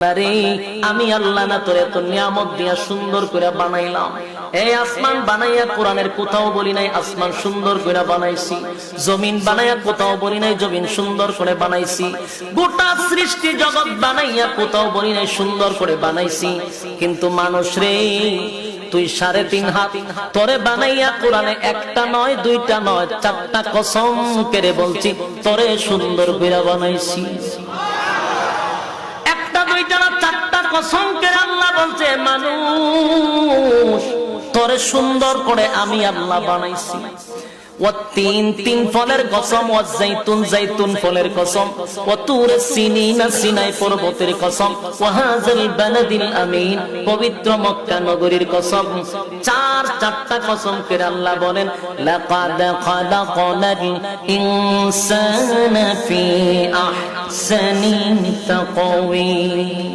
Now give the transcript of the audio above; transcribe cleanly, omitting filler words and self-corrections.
আরে আমি আল্লাহ না তোরে এত নিয়ামত দিয়া সুন্দর করে বানাইলাম। এই আসমান বানাইয়া কোরআনের কোথাও বলি নাই আসমান সুন্দর করে বানাইছি, জমিন বানাইয়া কোথাও বলি নাই জমিন সুন্দর করে বানাইছি, গোটা সৃষ্টি জগৎ বানাইয়া কোথাও বলি নাই সুন্দর করে বানাইছি। কিন্তু মানুষ রে, তুই 3.5 হাত তোরে বানাইয়া কোরআনে একটা নয় দুইটা নয় 4টা কসম করে বলছি তোরে সুন্দর করে বানাইছি। একটা দুইটা না 4টা কসম করে আল্লাহ বলছে মানুষ তোরে সুন্দর করে আমি আল্লাহ বানাইছি। তিন ফলের কসম, জাইতুন ফলের কসম, সিনাই পর্বতের কসম, ওয়াহাযাল বালাদিল আমিন পবিত্র মক্কা নগরীর কসম। 4টা কসম করে আল্লাহ বলেন লাকাদ খালাকনাল ইনসানা ফি আহসানি তাকওয়িম।